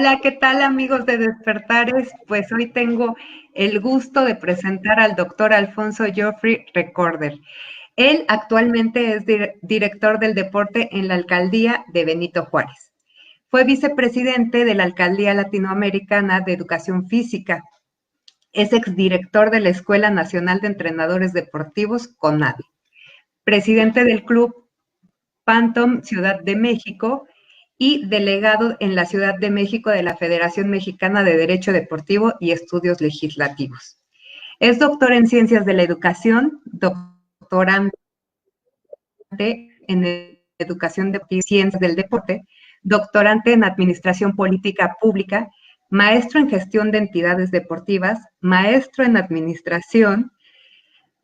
Hola, ¿qué tal amigos de Despertares? Pues hoy tengo el gusto de presentar al doctor Alfonso Joffrey Recorder. Él actualmente es director del deporte en la alcaldía de Benito Juárez. Fue vicepresidente de la Alcaldía Latinoamericana de Educación Física. Es exdirector de la Escuela Nacional de Entrenadores Deportivos, CONADE. Presidente del Club Phantom Ciudad de México y delegado en la Ciudad de México de la Federación Mexicana de Derecho Deportivo y Estudios Legislativos. Es doctor en Ciencias de la Educación, doctorante en Educación de Ciencias del Deporte, doctorante en Administración Política Pública, maestro en Gestión de Entidades Deportivas, maestro en Administración,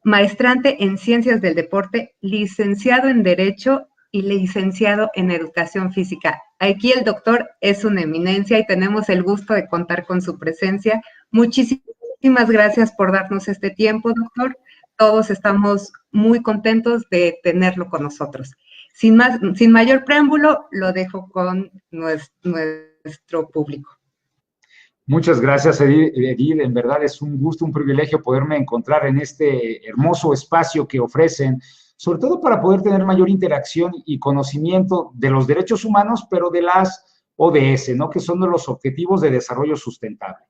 maestrante en Ciencias del Deporte, licenciado en Derecho y licenciado en Educación Física. Aquí el doctor es una eminencia y tenemos el gusto de contar con su presencia. Muchísimas gracias por darnos este tiempo, doctor. Todos estamos muy contentos de tenerlo con nosotros. Sin mayor preámbulo, lo dejo con nuestro público. Muchas gracias, Edil. En verdad es un gusto, un privilegio poderme encontrar en este hermoso espacio que ofrecen, sobre todo para poder tener mayor interacción y conocimiento de los derechos humanos, pero de las ODS, ¿no? Que son de los Objetivos de Desarrollo Sustentable.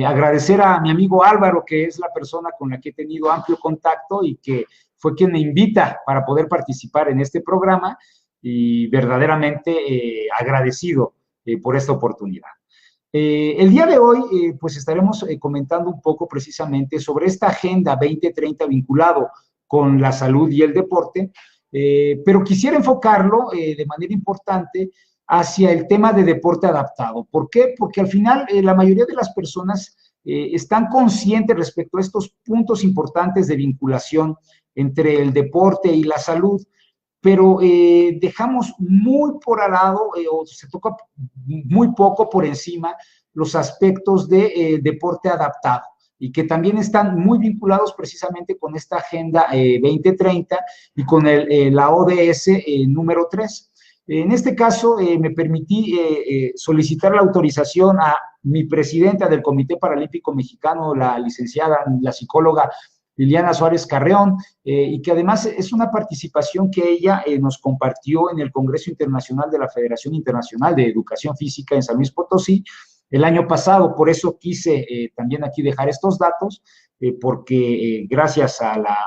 Agradecer a mi amigo Álvaro, que es la persona con la que he tenido amplio contacto y que fue quien me invita para poder participar en este programa, y verdaderamente agradecido por esta oportunidad. El día de hoy, pues estaremos comentando un poco precisamente sobre esta Agenda 2030 vinculado con la salud y el deporte, pero quisiera enfocarlo de manera importante hacia el tema de deporte adaptado. ¿Por qué? Porque al final la mayoría de las personas están conscientes respecto a estos puntos importantes de vinculación entre el deporte y la salud, pero dejamos muy por al lado o se toca muy poco por encima los aspectos de deporte adaptado y que también están muy vinculados precisamente con esta Agenda 2030 y con la ODS número 3. En este caso, me permití solicitar la autorización a mi presidenta del Comité Paralímpico Mexicano, la licenciada, la psicóloga Liliana Suárez Carreón, y que además es una participación que ella nos compartió en el Congreso Internacional de la Federación Internacional de Educación Física en San Luis Potosí el año pasado. Por eso quise también aquí dejar estos datos, porque gracias a la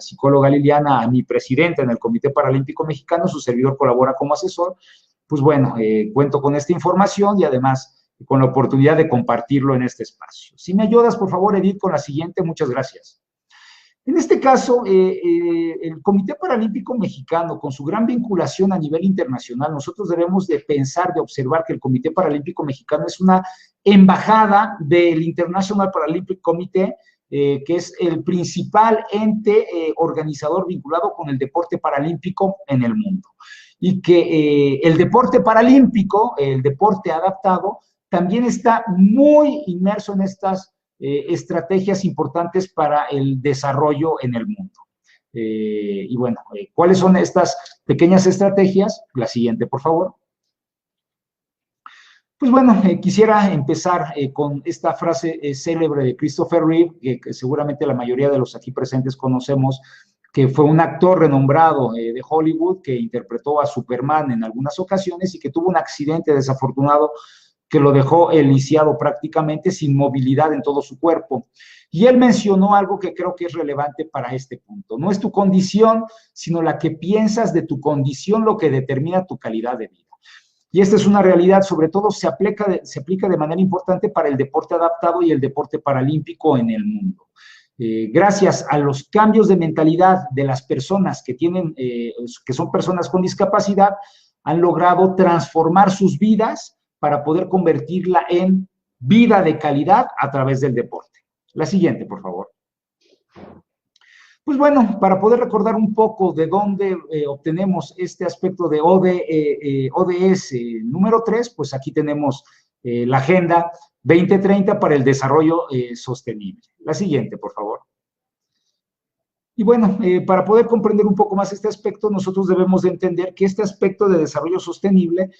psicóloga Liliana, a mi presidenta en el Comité Paralímpico Mexicano, su servidor colabora como asesor, pues bueno, cuento con esta información y además con la oportunidad de compartirlo en este espacio. Si me ayudas, por favor, Edith, con la siguiente, muchas gracias. En este caso, el Comité Paralímpico Mexicano, con su gran vinculación a nivel internacional, nosotros debemos de pensar, de observar que el Comité Paralímpico Mexicano es una embajada del International Paralympic Committee, que es el principal ente organizador vinculado con el deporte paralímpico en el mundo. Y que el deporte paralímpico, el deporte adaptado, también está muy inmerso en estas estrategias importantes para el desarrollo en el mundo. Y bueno, ¿cuáles son estas pequeñas estrategias? La siguiente, por favor. Pues bueno, quisiera empezar con esta frase célebre de Christopher Reeve, que seguramente la mayoría de los aquí presentes conocemos, que fue un actor renombrado de Hollywood que interpretó a Superman en algunas ocasiones y que tuvo un accidente desafortunado que lo dejó lisiado prácticamente, sin movilidad en todo su cuerpo. Y él mencionó algo que creo que es relevante para este punto. No es tu condición, sino la que piensas de tu condición lo que determina tu calidad de vida. Y esta es una realidad, sobre todo se aplica de manera importante para el deporte adaptado y el deporte paralímpico en el mundo. Gracias a los cambios de mentalidad de las personas que son personas con discapacidad, han logrado transformar sus vidas para poder convertirla en vida de calidad a través del deporte. La siguiente, por favor. Pues bueno, para poder recordar un poco de dónde obtenemos este aspecto de ODS número 3, pues aquí tenemos la Agenda 2030 para el Desarrollo Sostenible. La siguiente, por favor. Y bueno, para poder comprender un poco más este aspecto, nosotros debemos de entender que este aspecto de desarrollo sostenible,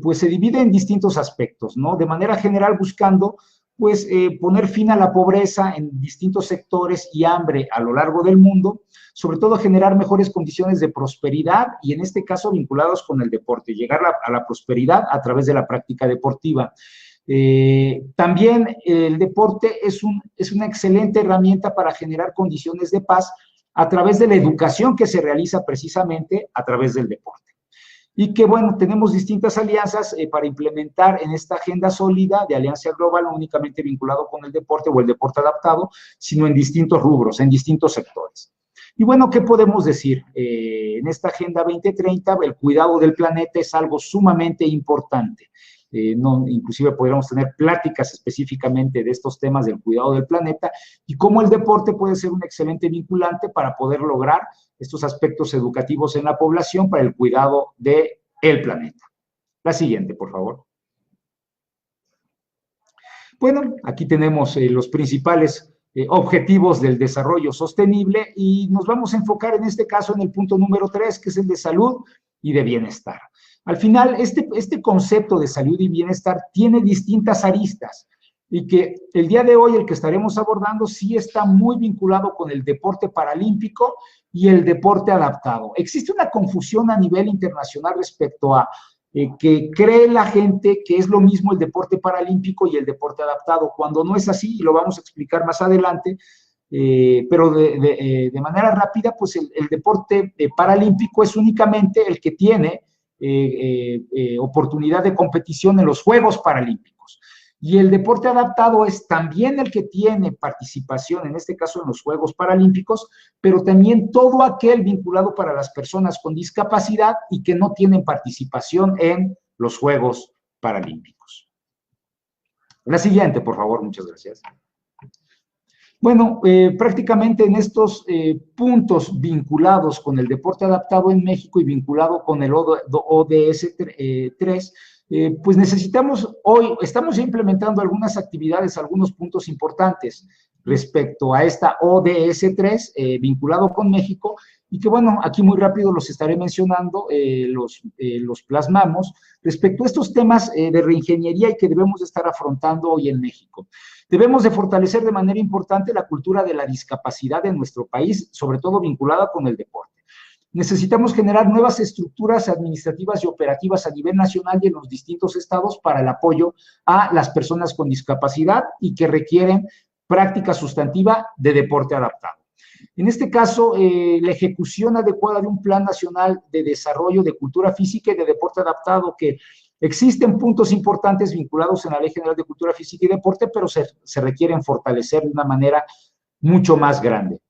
pues se divide en distintos aspectos, ¿no? De manera general buscando, pues, poner fin a la pobreza en distintos sectores y hambre a lo largo del mundo, sobre todo generar mejores condiciones de prosperidad y en este caso vinculados con el deporte, llegar a la prosperidad a través de la práctica deportiva. También el deporte es una excelente herramienta para generar condiciones de paz a través de la educación que se realiza precisamente a través del deporte. Y que, bueno, tenemos distintas alianzas para implementar en esta agenda sólida de alianza global, no únicamente vinculado con el deporte o el deporte adaptado, sino en distintos rubros, en distintos sectores. Y bueno, ¿qué podemos decir? En esta Agenda 2030, el cuidado del planeta es algo sumamente importante. Inclusive podríamos tener pláticas específicamente de estos temas del cuidado del planeta y cómo el deporte puede ser un excelente vinculante para poder lograr estos aspectos educativos en la población para el cuidado del planeta. La siguiente, por favor. Bueno, aquí tenemos los principales objetivos del desarrollo sostenible y nos vamos a enfocar en este caso en el punto número 3, que es el de salud y de bienestar. Al final, este concepto de salud y bienestar tiene distintas aristas y que el día de hoy el que estaremos abordando sí está muy vinculado con el deporte paralímpico y el deporte adaptado. Existe una confusión a nivel internacional respecto a que cree la gente que es lo mismo el deporte paralímpico y el deporte adaptado, cuando no es así, y lo vamos a explicar más adelante, pero de manera rápida, pues el deporte paralímpico es únicamente el que tiene oportunidad de competición en los Juegos Paralímpicos. Y el deporte adaptado es también el que tiene participación, en este caso en los Juegos Paralímpicos, pero también todo aquel vinculado para las personas con discapacidad y que no tienen participación en los Juegos Paralímpicos. La siguiente, por favor, muchas gracias. Bueno, prácticamente en estos puntos vinculados con el deporte adaptado en México y vinculado con el ODS 3, pues estamos ya implementando algunas actividades, algunos puntos importantes respecto a esta ODS 3 vinculado con México y que bueno, aquí muy rápido los estaré mencionando, los plasmamos respecto a estos temas de reingeniería y que debemos de estar afrontando hoy en México. Debemos de fortalecer de manera importante la cultura de la discapacidad en nuestro país, sobre todo vinculada con el deporte. Necesitamos generar nuevas estructuras administrativas y operativas a nivel nacional y en los distintos estados para el apoyo a las personas con discapacidad y que requieren práctica sustantiva de deporte adaptado. En este caso, la ejecución adecuada de un plan nacional de desarrollo de cultura física y de deporte adaptado, que existen puntos importantes vinculados en la Ley General de Cultura Física y Deporte, pero se requieren fortalecer de una manera mucho más grande.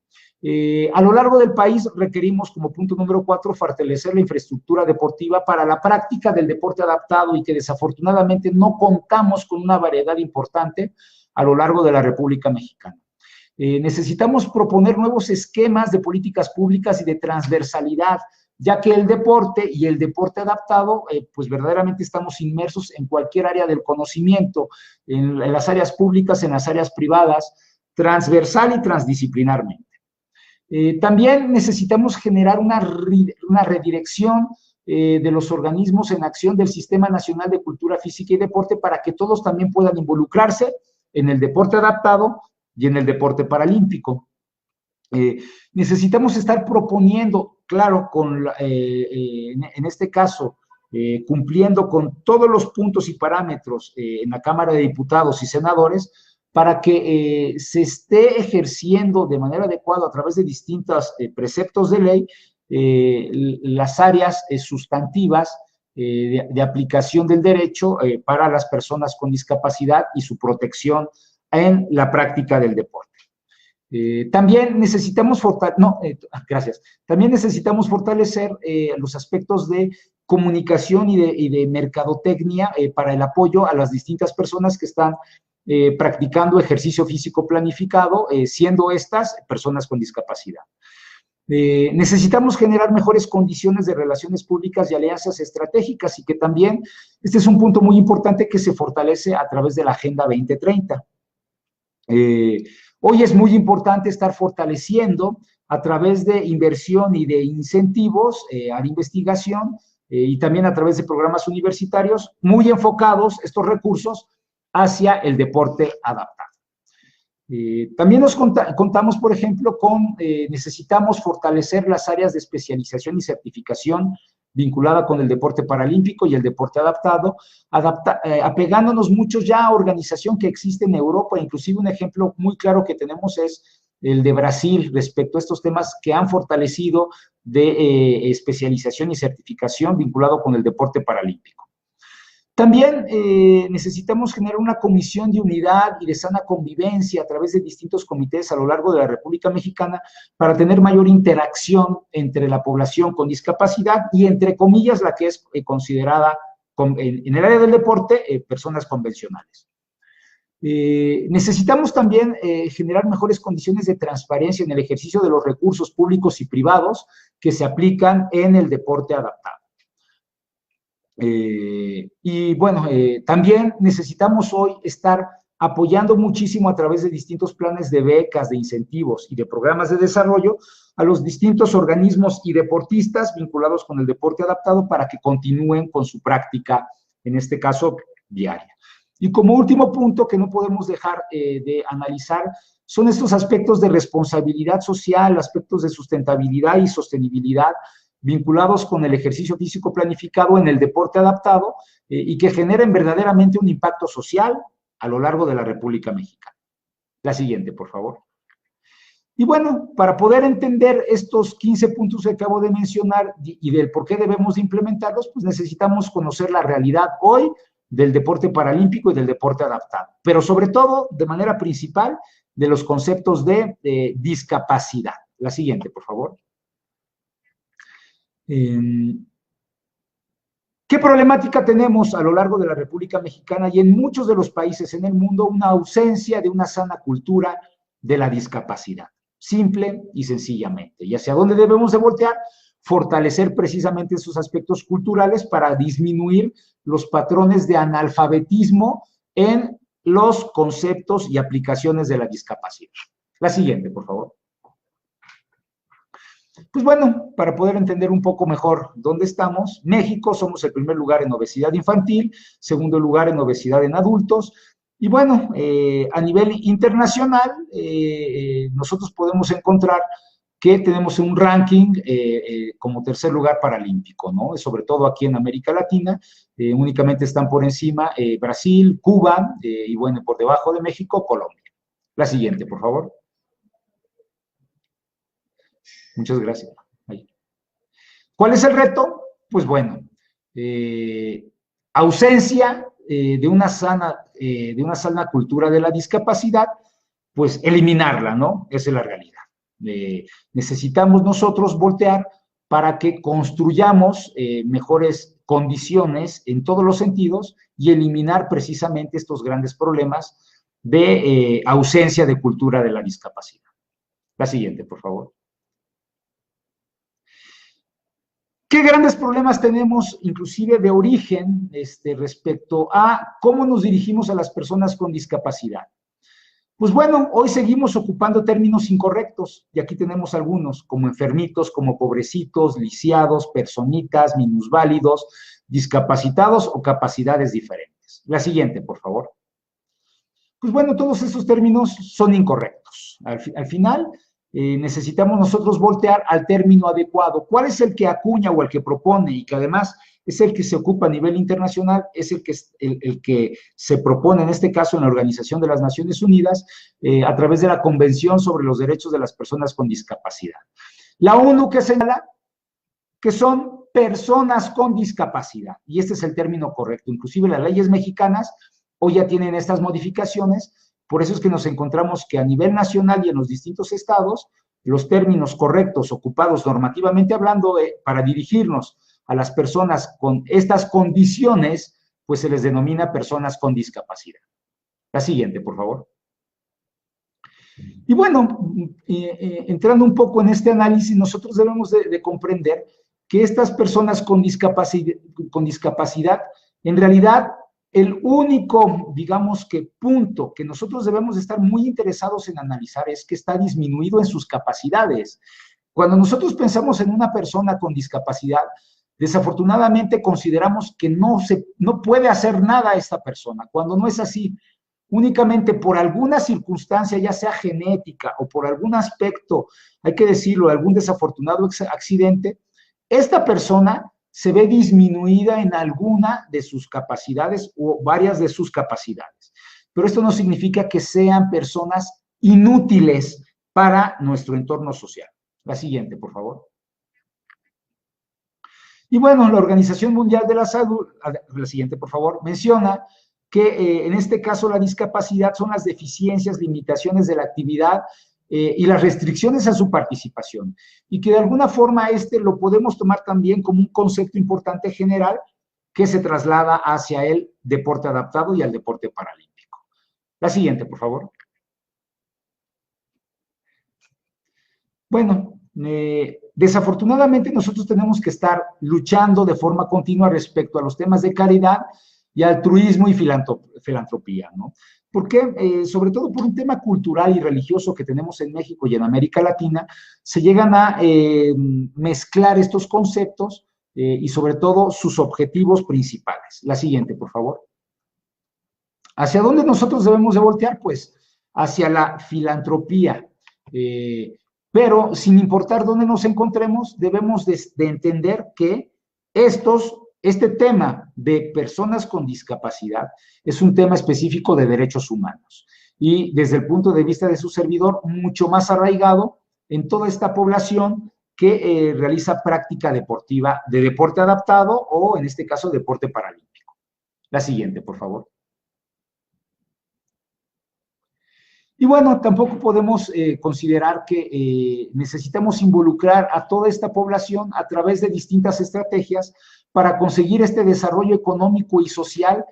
A lo largo del país requerimos, como punto número 4, fortalecer la infraestructura deportiva para la práctica del deporte adaptado y que desafortunadamente no contamos con una variedad importante a lo largo de la República Mexicana. Necesitamos proponer nuevos esquemas de políticas públicas y de transversalidad, ya que el deporte y el deporte adaptado, pues verdaderamente estamos inmersos en cualquier área del conocimiento, en las áreas públicas, en las áreas privadas, transversal y transdisciplinarmente. También necesitamos generar una redirección de los organismos en acción del Sistema Nacional de Cultura Física y Deporte para que todos también puedan involucrarse en el deporte adaptado y en el deporte paralímpico. Necesitamos estar proponiendo, claro, en este caso, cumpliendo con todos los puntos y parámetros en la Cámara de Diputados y Senadores, para que se esté ejerciendo de manera adecuada a través de distintos preceptos de ley las áreas sustantivas de aplicación del derecho para las personas con discapacidad y su protección en la práctica del deporte. También necesitamos fortalecer los aspectos de comunicación y de mercadotecnia para el apoyo a las distintas personas que están practicando ejercicio físico planificado, siendo estas personas con discapacidad. Necesitamos generar mejores condiciones de relaciones públicas y alianzas estratégicas y que también, este es un punto muy importante que se fortalece a través de la Agenda 2030. Hoy es muy importante estar fortaleciendo a través de inversión y de incentivos a la investigación y también a través de programas universitarios muy enfocados estos recursos hacia el deporte adaptado. También nos contamos, por ejemplo, con necesitamos fortalecer las áreas de especialización y certificación vinculada con el deporte paralímpico y el deporte adaptado, apegándonos mucho ya a organización que existe en Europa. Inclusive un ejemplo muy claro que tenemos es el de Brasil respecto a estos temas que han fortalecido de especialización y certificación vinculado con el deporte paralímpico. También necesitamos generar una comisión de unidad y de sana convivencia a través de distintos comités a lo largo de la República Mexicana para tener mayor interacción entre la población con discapacidad y, entre comillas, la que es considerada en el área del deporte, personas convencionales. Necesitamos también generar mejores condiciones de transparencia en el ejercicio de los recursos públicos y privados que se aplican en el deporte adaptado. Y bueno, también necesitamos hoy estar apoyando muchísimo a través de distintos planes de becas, de incentivos y de programas de desarrollo a los distintos organismos y deportistas vinculados con el deporte adaptado para que continúen con su práctica, en este caso, diaria. Y como último punto que no podemos dejar de analizar son estos aspectos de responsabilidad social, aspectos de sustentabilidad y sostenibilidad vinculados con el ejercicio físico planificado en el deporte adaptado y que generen verdaderamente un impacto social a lo largo de la República Mexicana. La siguiente, por favor. Y bueno, para poder entender estos 15 puntos que acabo de mencionar y del por qué debemos de implementarlos, pues necesitamos conocer la realidad hoy del deporte paralímpico y del deporte adaptado, pero sobre todo, de manera principal, de los conceptos de discapacidad. La siguiente, por favor. ¿Qué problemática tenemos a lo largo de la República Mexicana y en muchos de los países en el mundo? Una ausencia de una sana cultura de la discapacidad, simple y sencillamente. ¿Y hacia dónde debemos de voltear? Fortalecer precisamente esos aspectos culturales para disminuir los patrones de analfabetismo en los conceptos y aplicaciones de la discapacidad. La siguiente, por favor. Pues bueno, para poder entender un poco mejor dónde estamos, México somos el primer lugar en obesidad infantil, segundo lugar en obesidad en adultos, y bueno, a nivel internacional, nosotros podemos encontrar que tenemos un ranking como tercer lugar paralímpico, ¿no? Sobre todo aquí en América Latina, únicamente están por encima Brasil, Cuba, y bueno, por debajo de México, Colombia. La siguiente, por favor. Muchas gracias. Ahí. ¿Cuál es el reto? Pues bueno, ausencia de una sana cultura de la discapacidad, pues eliminarla, ¿no? Esa es la realidad. Necesitamos nosotros voltear para que construyamos mejores condiciones en todos los sentidos y eliminar precisamente estos grandes problemas de ausencia de cultura de la discapacidad. La siguiente, por favor. ¿Qué grandes problemas tenemos, inclusive de origen, respecto a cómo nos dirigimos a las personas con discapacidad? Pues bueno, hoy seguimos ocupando términos incorrectos, y aquí tenemos algunos, como enfermitos, como pobrecitos, lisiados, personitas, minusválidos, discapacitados o capacidades diferentes. La siguiente, por favor. Pues bueno, todos estos términos son incorrectos. Al final, necesitamos nosotros voltear al término adecuado. ¿Cuál es el que acuña o el que propone y que además es el que se ocupa a nivel internacional? Es el que se propone en este caso en la Organización de las Naciones Unidas a través de la Convención sobre los Derechos de las Personas con Discapacidad. La ONU que señala que son personas con discapacidad, y este es el término correcto. Inclusive las leyes mexicanas hoy ya tienen estas modificaciones. Por eso es que nos encontramos que a nivel nacional y en los distintos estados, los términos correctos ocupados normativamente hablando para dirigirnos a las personas con estas condiciones, pues se les denomina personas con discapacidad. La siguiente, por favor. Y bueno, entrando un poco en este análisis, nosotros debemos de comprender que estas personas con discapacidad en realidad El único, digamos que punto que nosotros debemos estar muy interesados en analizar es que está disminuido en sus capacidades. Cuando nosotros pensamos en una persona con discapacidad, desafortunadamente consideramos que no puede hacer nada esta persona, cuando no es así. Únicamente por alguna circunstancia, ya sea genética o por algún aspecto, hay que decirlo, algún desafortunado accidente, esta persona se ve disminuida en alguna de sus capacidades o varias de sus capacidades. Pero esto no significa que sean personas inútiles para nuestro entorno social. La siguiente, por favor. Y bueno, la Organización Mundial de la Salud, la siguiente, por favor, menciona que en este caso la discapacidad son las deficiencias, limitaciones de la actividad y las restricciones a su participación. Y que de alguna forma lo podemos tomar también como un concepto importante general que se traslada hacia el deporte adaptado y al deporte paralímpico. La siguiente, por favor. Bueno, desafortunadamente nosotros tenemos que estar luchando de forma continua respecto a los temas de caridad y altruismo y filantropía, ¿no? Porque, sobre todo por un tema cultural y religioso que tenemos en México y en América Latina, se llegan a mezclar estos conceptos y sobre todo sus objetivos principales. La siguiente, por favor. ¿Hacia dónde nosotros debemos de voltear? Pues hacia la filantropía. Pero sin importar dónde nos encontremos, debemos de entender que este tema de personas con discapacidad es un tema específico de derechos humanos y desde el punto de vista de su servidor, mucho más arraigado en toda esta población que realiza práctica deportiva de deporte adaptado o en este caso deporte paralímpico. La siguiente, por favor. Y bueno, tampoco podemos considerar que necesitamos involucrar a toda esta población a través de distintas estrategias para conseguir este desarrollo económico y social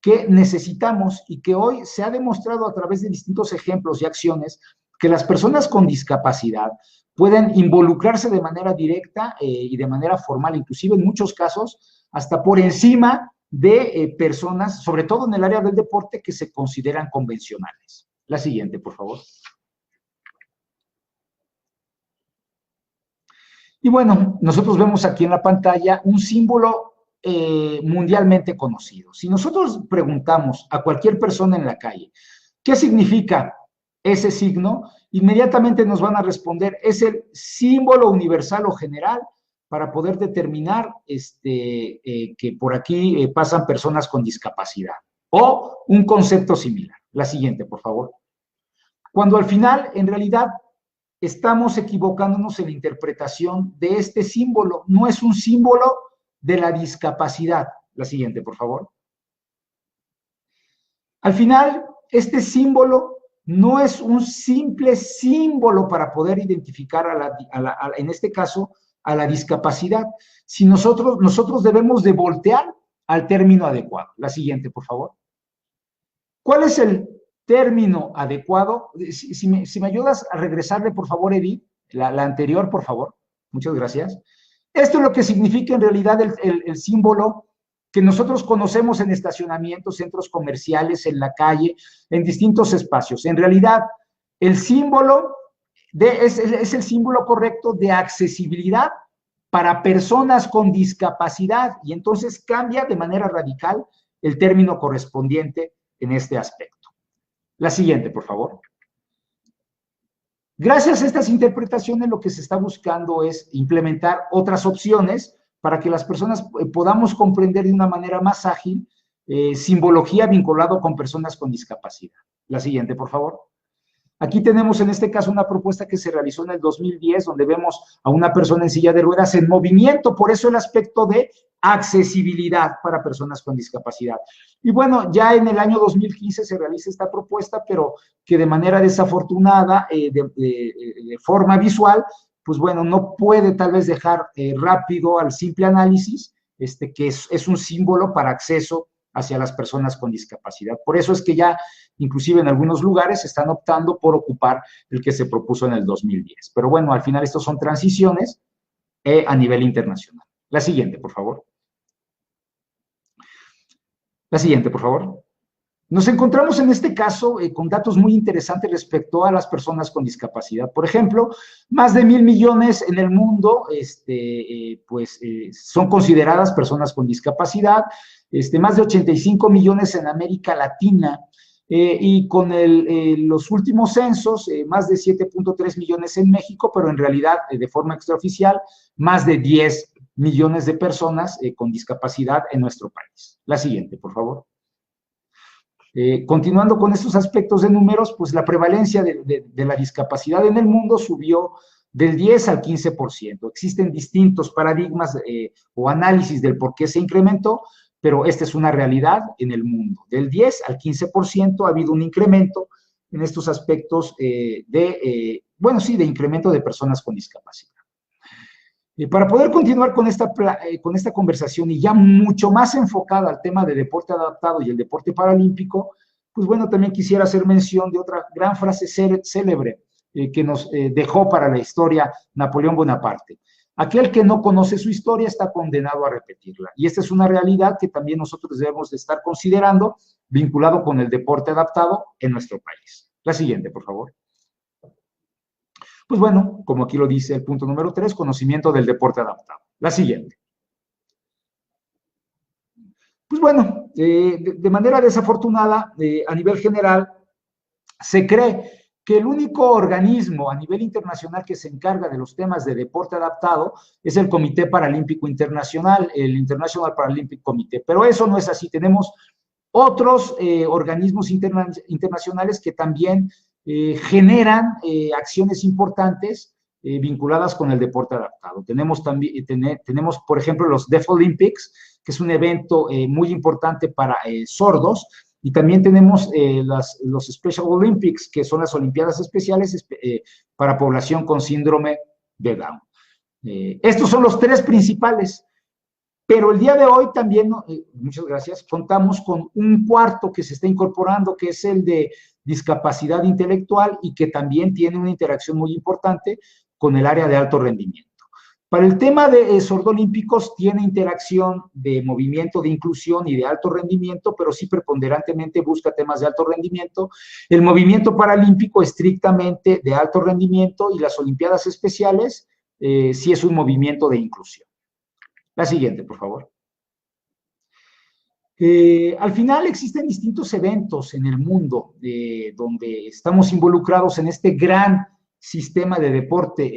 que necesitamos y que hoy se ha demostrado a través de distintos ejemplos y acciones que las personas con discapacidad pueden involucrarse de manera directa y de manera formal, inclusive en muchos casos, hasta por encima de personas, sobre todo en el área del deporte, que se consideran convencionales. La siguiente, por favor. Y bueno, nosotros vemos aquí en la pantalla un símbolo mundialmente conocido. Si nosotros preguntamos a cualquier persona en la calle, ¿qué significa ese signo? Inmediatamente nos van a responder, es el símbolo universal o general para poder determinar que por aquí pasan personas con discapacidad o un concepto similar. La siguiente, por favor. Cuando al final, en realidad, estamos equivocándonos en la interpretación de este símbolo. No es un símbolo de la discapacidad. La siguiente, por favor. Al final, este símbolo no es un simple símbolo para poder identificar en este caso, a la discapacidad. Si nosotros debemos de voltear al término adecuado. La siguiente, por favor. ¿Cuál es el término adecuado? Si me ayudas a regresarle, por favor, Edith, la anterior, por favor. Muchas gracias. Esto es lo que significa en realidad el símbolo que nosotros conocemos en estacionamientos, centros comerciales, en la calle, en distintos espacios. En realidad, el símbolo es el símbolo correcto de accesibilidad para personas con discapacidad y entonces cambia de manera radical el término correspondiente en este aspecto. La siguiente, por favor. Gracias a estas interpretaciones, lo que se está buscando es implementar otras opciones para que las personas podamos comprender de una manera más ágil simbología vinculado con personas con discapacidad. La siguiente, por favor. Aquí tenemos en este caso una propuesta que se realizó en el 2010, donde vemos a una persona en silla de ruedas en movimiento, por eso el aspecto de accesibilidad para personas con discapacidad. Y bueno, ya en el año 2015 se realiza esta propuesta, pero que de manera desafortunada, de forma visual, pues bueno, no puede tal vez dejar rápido al simple análisis, que es un símbolo para acceso hacia las personas con discapacidad. Por eso es que ya, inclusive en algunos lugares, están optando por ocupar el que se propuso en el 2010. Pero bueno, al final estos son transiciones a nivel internacional. La siguiente, por favor. La siguiente, por favor. Nos encontramos en este caso con datos muy interesantes respecto a las personas con discapacidad. Por ejemplo, más de 1.000 millones en el mundo son consideradas personas con discapacidad, más de 85 millones en América Latina, y con los últimos censos, más de 7.3 millones en México, pero en realidad, de forma extraoficial, más de 10 millones de personas con discapacidad en nuestro país. La siguiente, por favor. Continuando con estos aspectos de números, pues la prevalencia de la discapacidad en el mundo subió del 10 al 15%. Existen distintos paradigmas o análisis del por qué se incrementó, pero esta es una realidad en el mundo. Del 10 al 15% ha habido un incremento en estos aspectos de incremento de personas con discapacidad. Para poder continuar con esta conversación y ya mucho más enfocada al tema de deporte adaptado y el deporte paralímpico, pues bueno, también quisiera hacer mención de otra gran frase célebre que nos dejó para la historia Napoleón Bonaparte. Aquel que no conoce su historia está condenado a repetirla. Y esta es una realidad que también nosotros debemos de estar considerando vinculado con el deporte adaptado en nuestro país. La siguiente, por favor. Pues bueno, como aquí lo dice el punto número 3, conocimiento del deporte adaptado. La siguiente. Pues bueno, de manera desafortunada, a nivel general, se cree que el único organismo a nivel internacional que se encarga de los temas de deporte adaptado es el Comité Paralímpico Internacional, el International Paralympic Committee. Pero eso no es así. Tenemos otros organismos internacionales que también generan acciones importantes vinculadas con el deporte adaptado. Tenemos, por ejemplo, los Deaf Olympics, que es un evento muy importante para sordos, y también tenemos los Special Olympics, que son las Olimpiadas Especiales para población con síndrome de Down. Estos son los tres principales. Pero el día de hoy también, muchas gracias, contamos con un cuarto que se está incorporando, que es el de discapacidad intelectual y que también tiene una interacción muy importante con el área de alto rendimiento. Para el tema de sordolímpicos tiene interacción de movimiento, de inclusión y de alto rendimiento, pero sí preponderantemente busca temas de alto rendimiento. El movimiento paralímpico estrictamente de alto rendimiento y las Olimpiadas Especiales sí es un movimiento de inclusión. La siguiente, por favor. Al final existen distintos eventos en el mundo donde estamos involucrados en este gran sistema de deporte,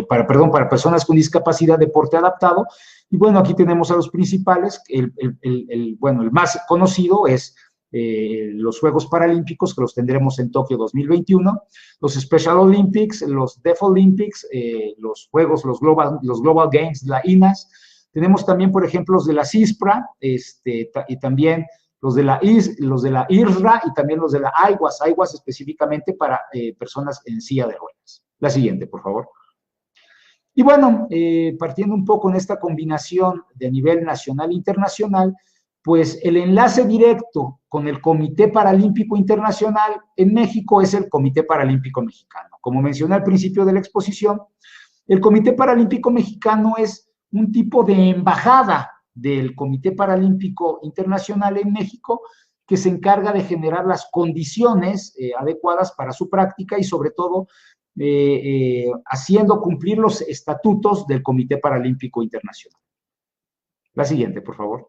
para personas con discapacidad, deporte adaptado. Y bueno, aquí tenemos a los principales. El más conocido es los Juegos Paralímpicos, que los tendremos en Tokio 2021, los Special Olympics, los Deaf Olympics, los Global Games, la INAS. Tenemos también, por ejemplo, los de la CISPRA, y también los de la IRRA y también los de la IWAS específicamente para personas en silla de ruedas. La siguiente, por favor. Y bueno, partiendo un poco en esta combinación de nivel nacional e internacional, pues el enlace directo con el Comité Paralímpico Internacional en México es el Comité Paralímpico Mexicano. Como mencioné al principio de la exposición, el Comité Paralímpico Mexicano es un tipo de embajada del Comité Paralímpico Internacional en México que se encarga de generar las condiciones adecuadas para su práctica y sobre todo haciendo cumplir los estatutos del Comité Paralímpico Internacional. La siguiente, por favor.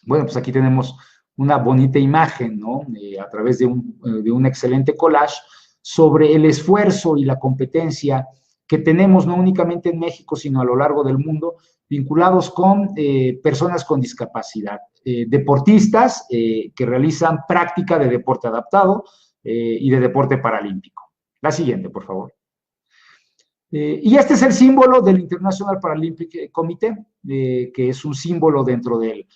Bueno, pues aquí tenemos una bonita imagen, ¿no? A través de un excelente collage sobre el esfuerzo y la competencia que tenemos no únicamente en México, sino a lo largo del mundo, vinculados con personas con discapacidad, deportistas que realizan práctica de deporte adaptado y de deporte paralímpico. La siguiente, por favor. Y este es el símbolo del International Paralympic Committee, que es un símbolo dentro del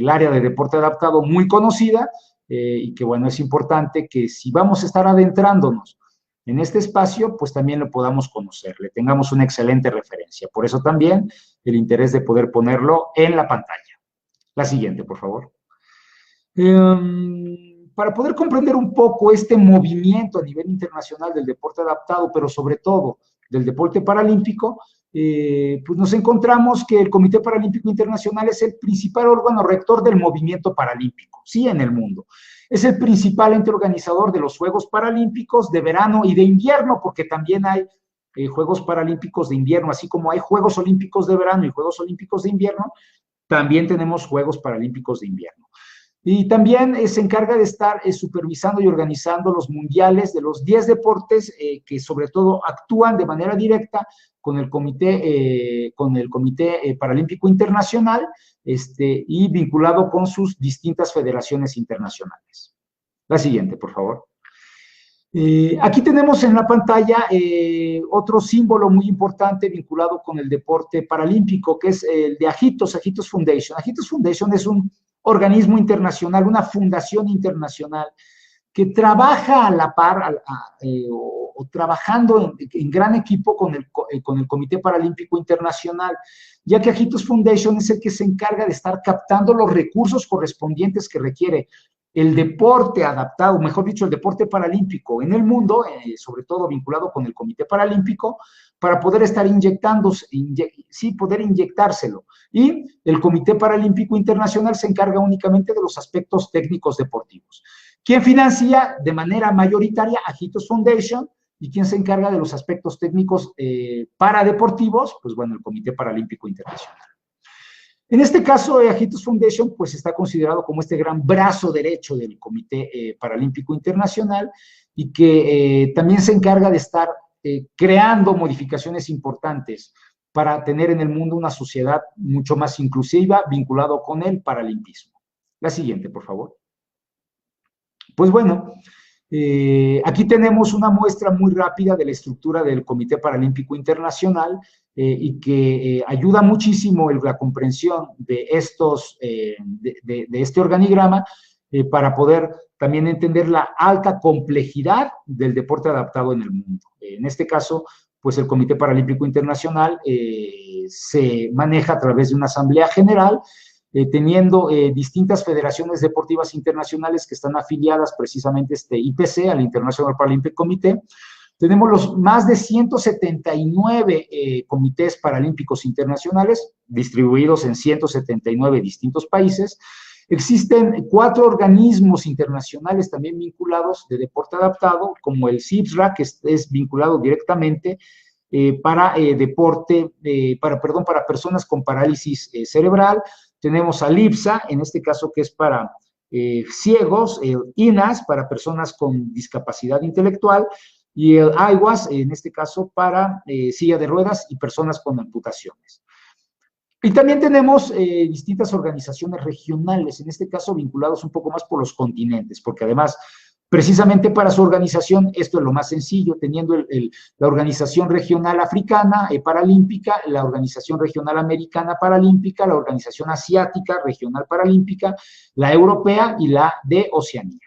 área de deporte adaptado muy conocida, y que bueno, es importante que si vamos a estar adentrándonos en este espacio, pues también lo podamos conocer, le tengamos una excelente referencia. Por eso también el interés de poder ponerlo en la pantalla. La siguiente, por favor. Para poder comprender un poco este movimiento a nivel internacional del deporte adaptado, pero sobre todo del deporte paralímpico, pues nos encontramos que el Comité Paralímpico Internacional es el principal órgano rector del movimiento paralímpico, sí, en el mundo. Es el principal ente organizador de los Juegos Paralímpicos de verano y de invierno, porque también hay Juegos Paralímpicos de invierno, así como hay Juegos Olímpicos de verano y Juegos Olímpicos de invierno, también tenemos Juegos Paralímpicos de invierno. Y también se encarga de estar supervisando y organizando los mundiales de los 10 deportes que sobre todo actúan de manera directa con el Comité Paralímpico Internacional y vinculado con sus distintas federaciones internacionales. La siguiente, por favor. Aquí tenemos en la pantalla otro símbolo muy importante vinculado con el deporte paralímpico, que es el de Agitos Foundation. Agitos Foundation es un organismo internacional, una fundación internacional que trabaja a la par o trabajando en gran equipo con el Comité Paralímpico Internacional, ya que Agitos Foundation es el que se encarga de estar captando los recursos correspondientes que requiere el deporte adaptado, mejor dicho, el deporte paralímpico en el mundo, sobre todo vinculado con el Comité Paralímpico, para poder estar poder inyectárselo. Y el Comité Paralímpico Internacional se encarga únicamente de los aspectos técnicos deportivos. ¿Quién financia de manera mayoritaria Agitos Foundation? ¿Y quién se encarga de los aspectos técnicos paradeportivos? Pues bueno, el Comité Paralímpico Internacional. En este caso, Agitos Foundation pues está considerado como este gran brazo derecho del Comité Paralímpico Internacional y que también se encarga de estar creando modificaciones importantes para tener en el mundo una sociedad mucho más inclusiva vinculado con el paralimpismo. La siguiente, por favor. Pues bueno, aquí tenemos una muestra muy rápida de la estructura del Comité Paralímpico Internacional y que ayuda muchísimo en la comprensión de este organigrama para poder también entender la alta complejidad del deporte adaptado en el mundo. En este caso, pues el Comité Paralímpico Internacional se maneja a través de una asamblea general, teniendo distintas federaciones deportivas internacionales que están afiliadas precisamente a este IPC, al International Paralympic Committee. Tenemos los más de 179 comités paralímpicos internacionales distribuidos en 179 distintos países. Existen 4 organismos internacionales también vinculados de deporte adaptado, como el CIPSRA, que es vinculado directamente para personas con parálisis cerebral. Tenemos al IPSA, en este caso que es para ciegos, el INAS para personas con discapacidad intelectual, y el IWAS, en este caso para silla de ruedas y personas con amputaciones. Y también tenemos distintas organizaciones regionales, en este caso vinculados un poco más por los continentes, porque además, precisamente para su organización, esto es lo más sencillo, teniendo la Organización Regional Africana Paralímpica, la Organización Regional Americana Paralímpica, la Organización Asiática Regional Paralímpica, la Europea y la de Oceanía.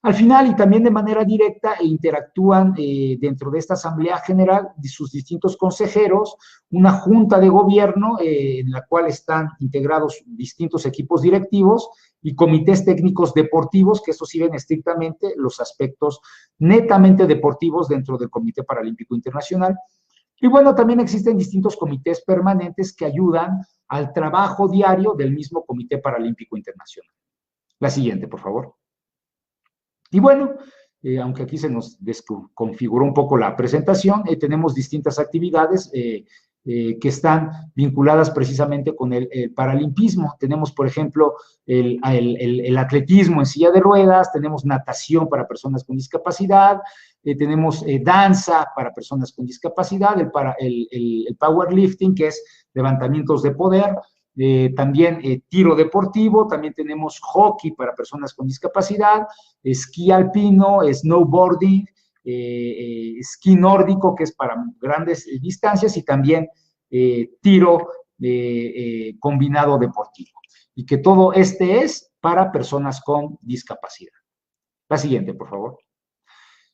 Al final, y también de manera directa, interactúan dentro de esta Asamblea General de sus distintos consejeros, una junta de gobierno en la cual están integrados distintos equipos directivos y comités técnicos deportivos, que estos siguen estrictamente los aspectos netamente deportivos dentro del Comité Paralímpico Internacional. Y bueno, también existen distintos comités permanentes que ayudan al trabajo diario del mismo Comité Paralímpico Internacional. La siguiente, por favor. Y bueno, aunque aquí se nos desconfiguró un poco la presentación, tenemos distintas actividades que están vinculadas precisamente con el paralimpismo. Tenemos, por ejemplo, el atletismo en silla de ruedas, tenemos natación para personas con discapacidad, tenemos danza para personas con discapacidad, el powerlifting, que es levantamientos de poder, también tiro deportivo, también tenemos hockey para personas con discapacidad, esquí alpino, snowboarding, esquí nórdico, que es para grandes distancias, y también tiro combinado deportivo. Y que todo es para personas con discapacidad. La siguiente, por favor.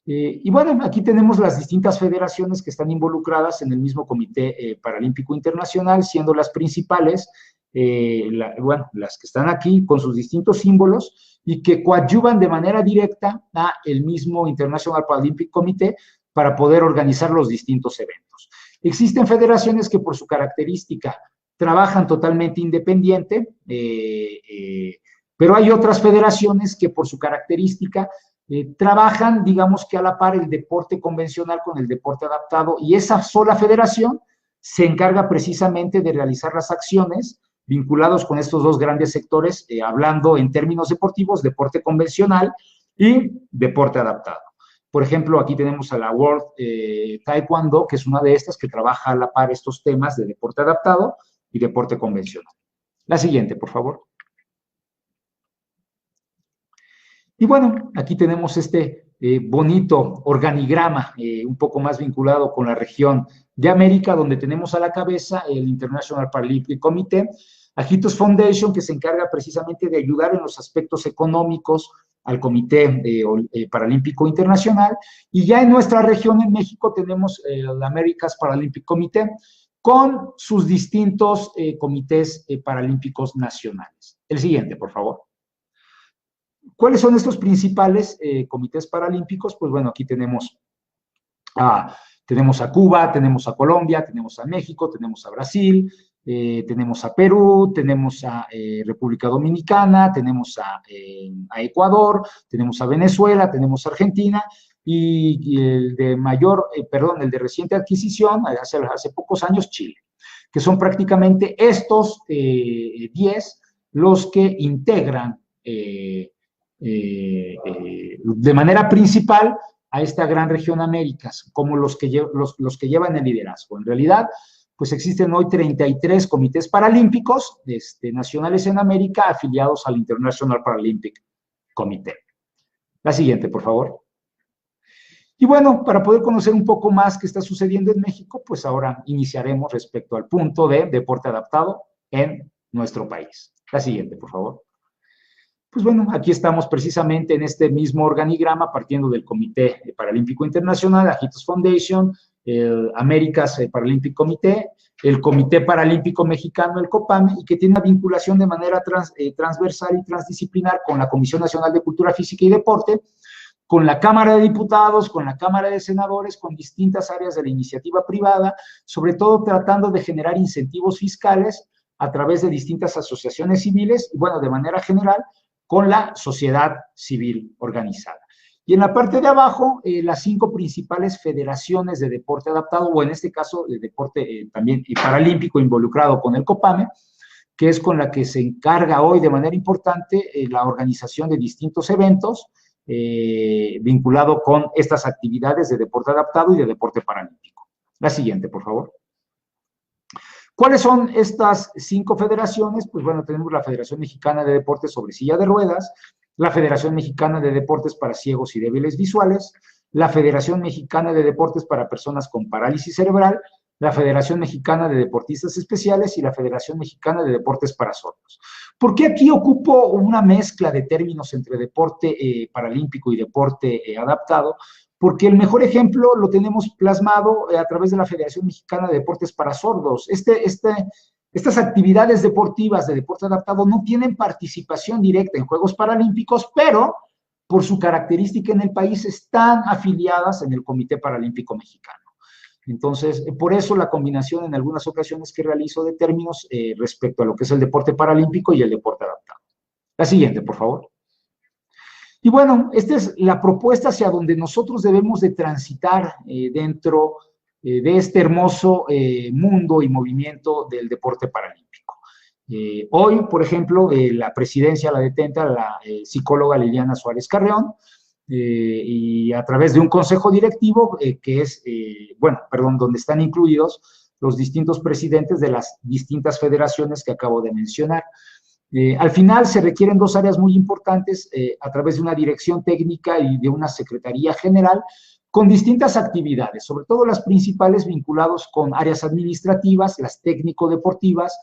Y bueno, aquí tenemos las distintas federaciones que están involucradas en el mismo Comité Paralímpico Internacional, siendo las principales, las que están aquí con sus distintos símbolos y que coadyuvan de manera directa a el mismo International Paralympic Committee para poder organizar los distintos eventos. Existen federaciones que por su característica trabajan totalmente independiente, pero hay otras federaciones que por su característica trabajan, digamos que a la par, el deporte convencional con el deporte adaptado, y esa sola federación se encarga precisamente de realizar las acciones vinculados con estos dos grandes sectores, hablando en términos deportivos, deporte convencional y deporte adaptado. Por ejemplo, aquí tenemos a la World Taekwondo, que es una de estas que trabaja a la par estos temas de deporte adaptado y deporte convencional. La siguiente, por favor. Y bueno, aquí tenemos este bonito organigrama, un poco más vinculado con la región de América, donde tenemos a la cabeza el International Paralympic Committee, Ajitos Foundation, que se encarga precisamente de ayudar en los aspectos económicos al Comité Paralímpico Internacional, y ya en nuestra región, en México, tenemos el America's Paralympic Committee, con sus distintos comités paralímpicos nacionales. El siguiente, por favor. ¿Cuáles son estos principales comités paralímpicos? Pues bueno, aquí tenemos a Cuba, tenemos a Colombia, tenemos a México, tenemos a Brasil, tenemos a Perú, tenemos a República Dominicana, tenemos a Ecuador, tenemos a Venezuela, tenemos a Argentina, y el de el de reciente adquisición, hace pocos años, Chile, que son prácticamente estos 10 los que integran de manera principal a esta gran región Américas, como los que llevan el liderazgo. En realidad, pues existen hoy 33 comités paralímpicos nacionales en América afiliados al International Paralympic Committee. La siguiente, por favor. Y bueno, para poder conocer un poco más qué está sucediendo en México, pues ahora iniciaremos respecto al punto de deporte adaptado en nuestro país. La siguiente, por favor. Pues bueno, aquí estamos precisamente en este mismo organigrama, partiendo del Comité Paralímpico Internacional, Ajitos Foundation, el America's Paralympic Committee, el Comité Paralímpico Mexicano, el COPAME, y que tiene una vinculación de manera transversal y transdisciplinar con la Comisión Nacional de Cultura Física y Deporte, con la Cámara de Diputados, con la Cámara de Senadores, con distintas áreas de la iniciativa privada, sobre todo tratando de generar incentivos fiscales a través de distintas asociaciones civiles, y bueno, de manera general, con la sociedad civil organizada. Y en la parte de abajo, las 5 principales federaciones de deporte adaptado, o en este caso, de deporte también paralímpico involucrado con el COPAME, que es con la que se encarga hoy de manera importante la organización de distintos eventos vinculado con estas actividades de deporte adaptado y de deporte paralímpico. La siguiente, por favor. ¿Cuáles son estas 5 federaciones? Pues bueno, tenemos la Federación Mexicana de Deportes sobre Silla de Ruedas, la Federación Mexicana de Deportes para Ciegos y Débiles Visuales, la Federación Mexicana de Deportes para Personas con Parálisis Cerebral, la Federación Mexicana de Deportistas Especiales y la Federación Mexicana de Deportes para Sordos. ¿Por qué aquí ocupo una mezcla de términos entre deporte paralímpico y deporte adaptado? Porque el mejor ejemplo lo tenemos plasmado a través de la Federación Mexicana de Deportes para Sordos. Estas actividades deportivas de deporte adaptado no tienen participación directa en Juegos Paralímpicos, pero por su característica en el país están afiliadas en el Comité Paralímpico Mexicano. Entonces, por eso la combinación en algunas ocasiones que realizo de términos respecto a lo que es el deporte paralímpico y el deporte adaptado. La siguiente, por favor. Y bueno, esta es la propuesta hacia donde nosotros debemos de transitar dentro de este hermoso mundo y movimiento del deporte paralímpico. Hoy, por ejemplo, la presidencia la detenta la psicóloga Liliana Suárez Carreón, y a través de un consejo directivo que es, donde están incluidos los distintos presidentes de las distintas federaciones que acabo de mencionar. Al final se requieren 2 áreas muy importantes a través de una dirección técnica y de una secretaría general con distintas actividades, sobre todo las principales vinculados con áreas administrativas, las técnico-deportivas,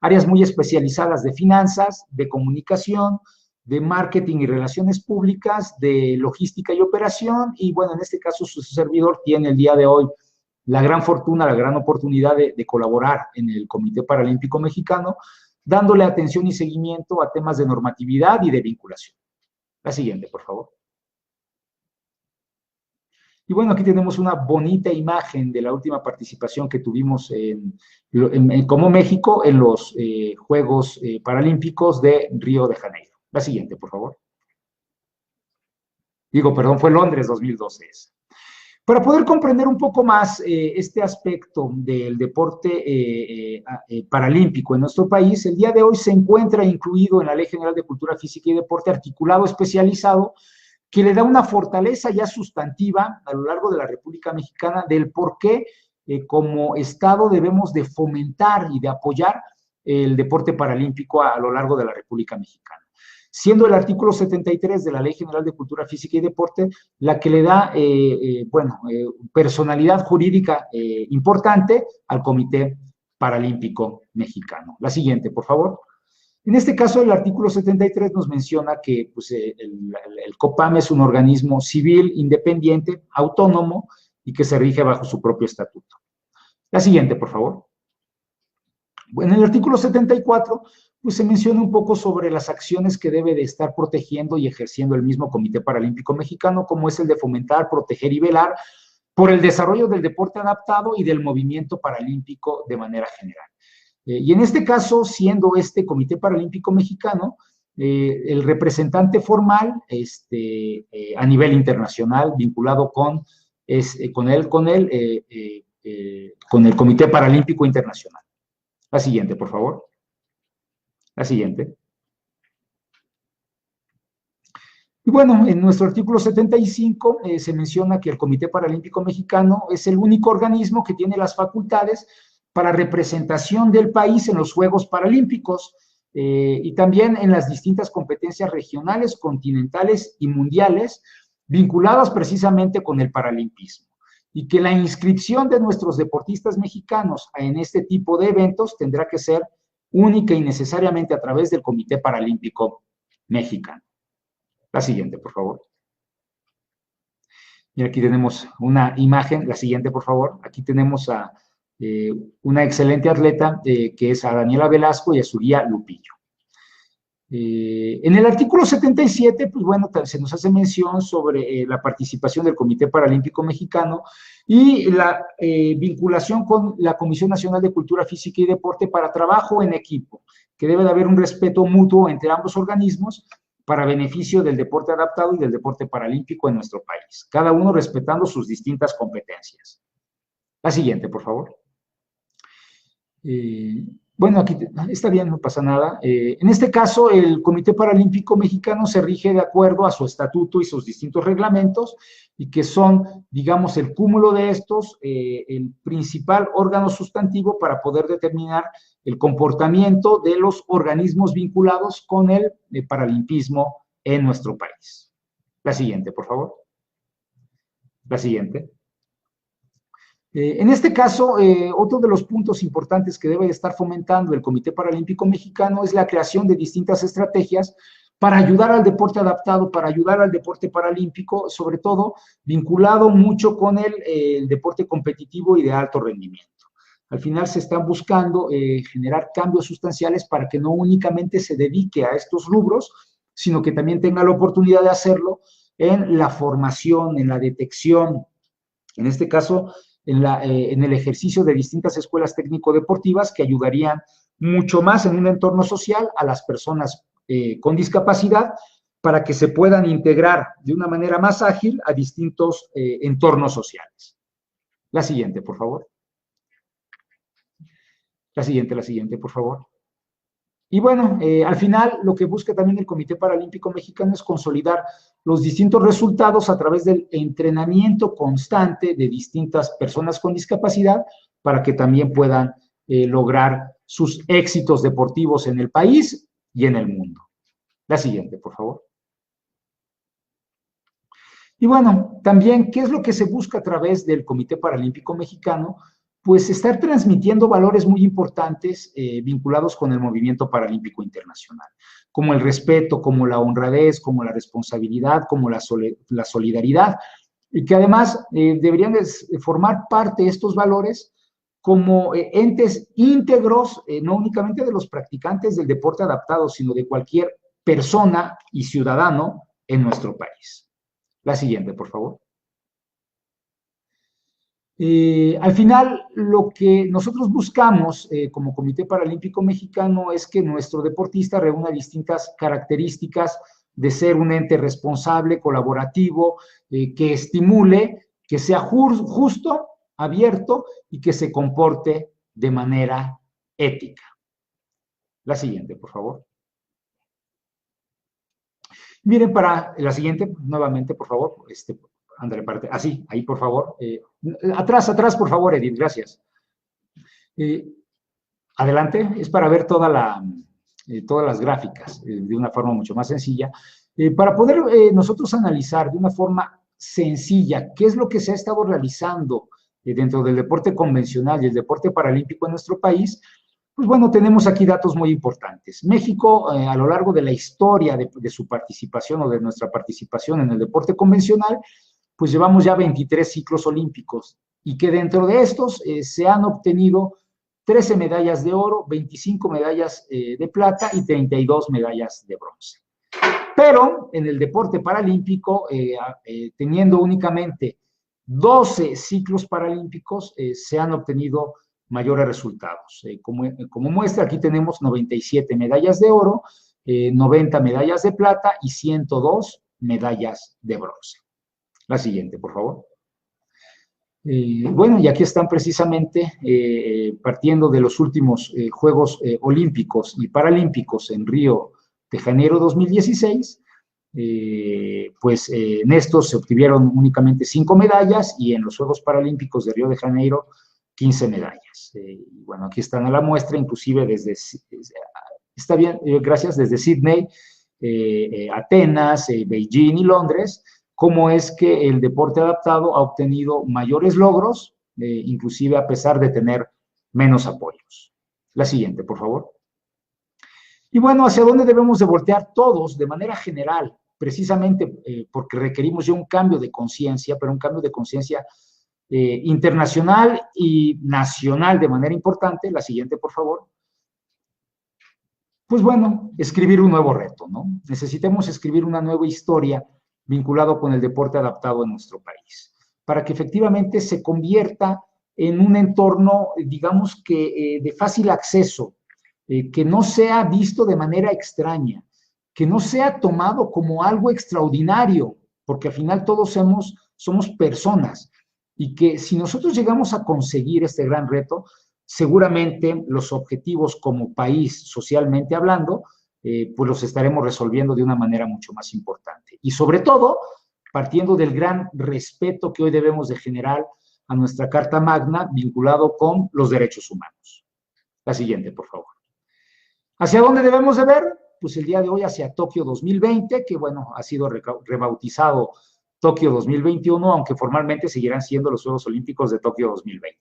áreas muy especializadas de finanzas, de comunicación, de marketing y relaciones públicas, de logística y operación, y bueno, en este caso su servidor tiene el día de hoy la gran fortuna, la gran oportunidad de colaborar en el Comité Paralímpico Mexicano, dándole atención y seguimiento a temas de normatividad y de vinculación. La siguiente, por favor. Y bueno, aquí tenemos una bonita imagen de la última participación que tuvimos como México en los Juegos Paralímpicos de Río de Janeiro. La siguiente, por favor. Digo, perdón, fue Londres 2012. Para poder comprender un poco más este aspecto del deporte paralímpico en nuestro país, el día de hoy se encuentra incluido en la Ley General de Cultura Física y Deporte articulado especializado que le da una fortaleza ya sustantiva a lo largo de la República Mexicana del por qué como Estado debemos de fomentar y de apoyar el deporte paralímpico a lo largo de la República Mexicana. Siendo el artículo 73 de la Ley General de Cultura Física y Deporte la que le da, personalidad jurídica importante al Comité Paralímpico Mexicano. La siguiente, por favor. En este caso, el artículo 73 nos menciona que pues, el COPAM es un organismo civil, independiente, autónomo y que se rige bajo su propio estatuto. La siguiente, por favor. En el artículo 74, pues se menciona un poco sobre las acciones que debe de estar protegiendo y ejerciendo el mismo Comité Paralímpico Mexicano, como es el de fomentar, proteger y velar por el desarrollo del deporte adaptado y del movimiento paralímpico de manera general. Y en este caso, siendo este Comité Paralímpico Mexicano, el representante formal a nivel internacional vinculado con el Comité Paralímpico Internacional. La siguiente, por favor. La siguiente. Y bueno, en nuestro artículo 75 se menciona que el Comité Paralímpico Mexicano es el único organismo que tiene las facultades para representación del país en los Juegos Paralímpicos y también en las distintas competencias regionales, continentales y mundiales vinculadas precisamente con el paralimpismo. Y que la inscripción de nuestros deportistas mexicanos en este tipo de eventos tendrá que ser única y necesariamente a través del Comité Paralímpico Mexicano. La siguiente, por favor. Y aquí tenemos una imagen, la siguiente, por favor. Aquí tenemos a una excelente atleta que es a Daniela Velasco y a su guía Lupillo. En el artículo 77, pues bueno, se nos hace mención sobre la participación del Comité Paralímpico Mexicano y la vinculación con la Comisión Nacional de Cultura Física y Deporte para trabajo en equipo, que debe de haber un respeto mutuo entre ambos organismos para beneficio del deporte adaptado y del deporte paralímpico en nuestro país, cada uno respetando sus distintas competencias. La siguiente, por favor. Bueno, aquí está bien, no pasa nada. En este caso, el Comité Paralímpico Mexicano se rige de acuerdo a su estatuto y sus distintos reglamentos, y que son, digamos, el cúmulo de estos, el principal órgano sustantivo para poder determinar el comportamiento de los organismos vinculados con el paralimpismo en nuestro país. La siguiente, por favor. La siguiente. En este caso, otro de los puntos importantes que debe de estar fomentando el Comité Paralímpico Mexicano es la creación de distintas estrategias para ayudar al deporte adaptado, para ayudar al deporte paralímpico, sobre todo vinculado mucho con el deporte competitivo y de alto rendimiento. Al final se están buscando generar cambios sustanciales para que no únicamente se dedique a estos rubros, sino que también tenga la oportunidad de hacerlo en la formación, en la detección, en este caso, en el ejercicio de distintas escuelas técnico-deportivas que ayudarían mucho más en un entorno social a las personas con discapacidad para que se puedan integrar de una manera más ágil a distintos entornos sociales. La siguiente, por favor. La siguiente, por favor. Y bueno, al final lo que busca también el Comité Paralímpico Mexicano es consolidar los distintos resultados a través del entrenamiento constante de distintas personas con discapacidad para que también puedan lograr sus éxitos deportivos en el país y en el mundo. La siguiente, por favor. Y bueno, también, ¿qué es lo que se busca a través del Comité Paralímpico Mexicano? Pues estar transmitiendo valores muy importantes vinculados con el movimiento paralímpico internacional, como el respeto, como la honradez, como la responsabilidad, como la solidaridad, y que además deberían de formar parte de estos valores como entes íntegros, no únicamente de los practicantes del deporte adaptado, sino de cualquier persona y ciudadano en nuestro país. La siguiente, por favor. Al final, lo que nosotros buscamos como Comité Paralímpico Mexicano es que nuestro deportista reúna distintas características de ser un ente responsable, colaborativo, que estimule, que sea justo, abierto y que se comporte de manera ética. La siguiente, por favor. Miren, para la siguiente, nuevamente, por favor, ándale, parte, así, ahí, por favor. Atrás, por favor, Edith, gracias. Eh, Adelante, es para ver todas las gráficas de una forma mucho más sencilla, para poder nosotros analizar de una forma sencilla qué es lo que se ha estado realizando dentro del deporte convencional y el deporte paralímpico en nuestro país. Pues bueno, tenemos aquí datos muy importantes. México, a lo largo de la historia de su participación o de nuestra participación en el deporte convencional, pues llevamos ya 23 ciclos olímpicos y que dentro de estos se han obtenido 13 medallas de oro, 25 medallas de plata y 32 medallas de bronce. Pero en el deporte paralímpico, teniendo únicamente 12 ciclos paralímpicos, se han obtenido mayores resultados. Como muestra, aquí tenemos 97 medallas de oro, 90 medallas de plata y 102 medallas de bronce. La siguiente, por favor. Bueno, y aquí están precisamente partiendo de los últimos Juegos Olímpicos y Paralímpicos en Río de Janeiro 2016, pues en estos se obtuvieron únicamente 5 medallas y en los Juegos Paralímpicos de Río de Janeiro 15 medallas. Bueno, aquí están a la muestra, inclusive está bien, gracias, desde Sydney, Atenas, Beijing y Londres, cómo es que el deporte adaptado ha obtenido mayores logros, inclusive a pesar de tener menos apoyos. La siguiente, por favor. Y bueno, ¿hacia dónde debemos de voltear todos de manera general? Precisamente porque requerimos ya un cambio de conciencia, pero un cambio de conciencia internacional y nacional de manera importante. La siguiente, por favor. Pues bueno, escribir un nuevo reto, ¿no? Necesitamos escribir una nueva historia vinculado con el deporte adaptado en nuestro país, para que efectivamente se convierta en un entorno, digamos que de fácil acceso, que no sea visto de manera extraña, que no sea tomado como algo extraordinario, porque al final todos somos personas, y que si nosotros llegamos a conseguir este gran reto, seguramente los objetivos como país, socialmente hablando, pues los estaremos resolviendo de una manera mucho más importante. Y sobre todo, partiendo del gran respeto que hoy debemos de generar a nuestra Carta Magna vinculado con los derechos humanos. La siguiente, por favor. ¿Hacia dónde debemos de ver? Pues el día de hoy hacia Tokio 2020, que bueno, ha sido rebautizado Tokio 2021, aunque formalmente seguirán siendo los Juegos Olímpicos de Tokio 2020.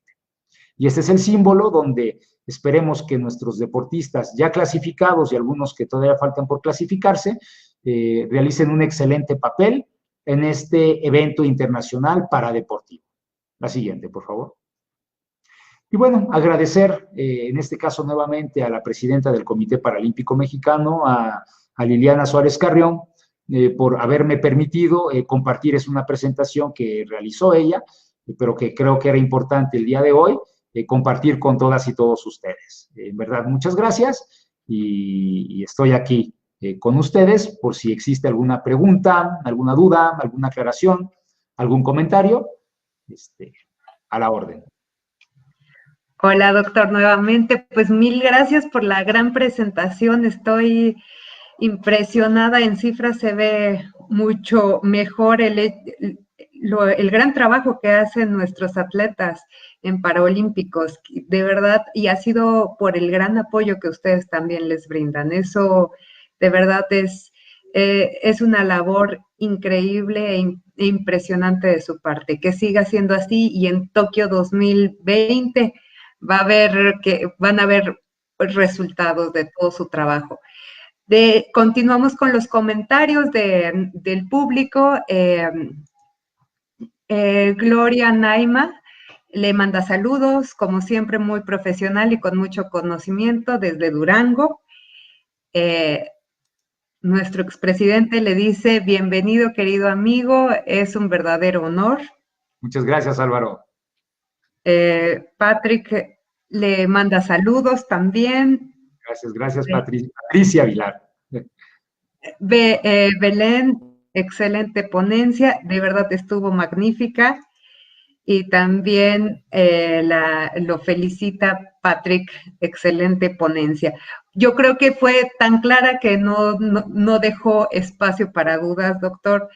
Y este es el símbolo donde esperemos que nuestros deportistas ya clasificados y algunos que todavía faltan por clasificarse, realicen un excelente papel en este evento internacional paradeportivo. La siguiente, por favor. Y bueno, agradecer en este caso nuevamente a la presidenta del Comité Paralímpico Mexicano, a Liliana Suárez Carrión, por haberme permitido compartir. Es una presentación que realizó ella, pero que creo que era importante el día de hoy, compartir con todas y todos ustedes. En verdad, muchas gracias y estoy aquí con ustedes por si existe alguna pregunta, alguna duda, alguna aclaración, algún comentario, a la orden. Hola, doctor, nuevamente. Pues mil gracias por la gran presentación. Estoy impresionada. En cifras se ve mucho mejor el gran trabajo que hacen nuestros atletas en Paralímpicos, de verdad, y ha sido por el gran apoyo que ustedes también les brindan. Eso de verdad es una labor increíble e impresionante de su parte. Que siga siendo así y en Tokio 2020 van a haber resultados de todo su trabajo. Continuamos con los comentarios del público. Gloria Naima le manda saludos, como siempre muy profesional y con mucho conocimiento desde Durango. Nuestro expresidente le dice, bienvenido querido amigo, es un verdadero honor. Muchas gracias, Álvaro. Patrick le manda saludos también. Gracias, Patricia Vilar. Belén, excelente ponencia, de verdad estuvo magnífica. Y también lo felicita Patrick, excelente ponencia. Yo creo que fue tan clara que no dejó espacio para dudas, doctor.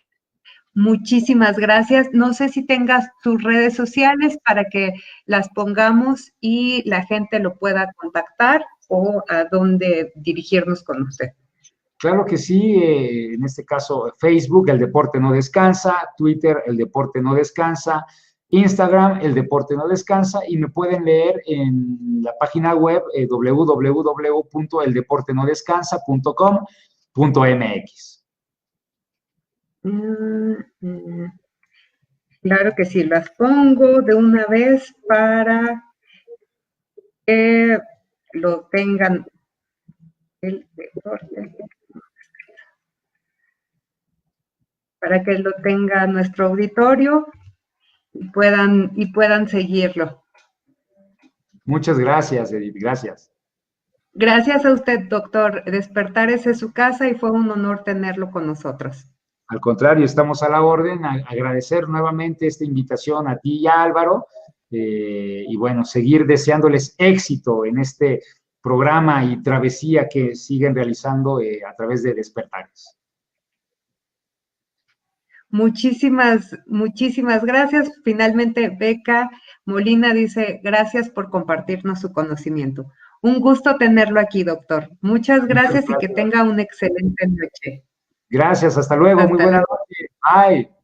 Muchísimas gracias. No sé si tengas tus redes sociales para que las pongamos y la gente lo pueda contactar o a dónde dirigirnos con usted. Claro que sí, en este caso Facebook, El Deporte No Descansa, Twitter, El Deporte No Descansa, Instagram, El Deporte No Descansa, y me pueden leer en la página web www.eldeportenodescansa.com.mx. Claro que sí, las pongo de una vez para que lo tengan el deporte, para que lo tenga nuestro auditorio y puedan seguirlo. Muchas gracias, Edith, gracias. Gracias a usted, doctor. Despertar es su casa y fue un honor tenerlo con nosotros. Al contrario, estamos a la orden. Agradecer nuevamente esta invitación a ti y a Álvaro, y bueno, seguir deseándoles éxito en este programa y travesía que siguen realizando a través de Despertares. Muchísimas gracias. Finalmente, Beca Molina dice, gracias por compartirnos su conocimiento. Un gusto tenerlo aquí, doctor. Muchas gracias y que tenga una excelente noche. Gracias, hasta luego. Muy buena noche. Bye.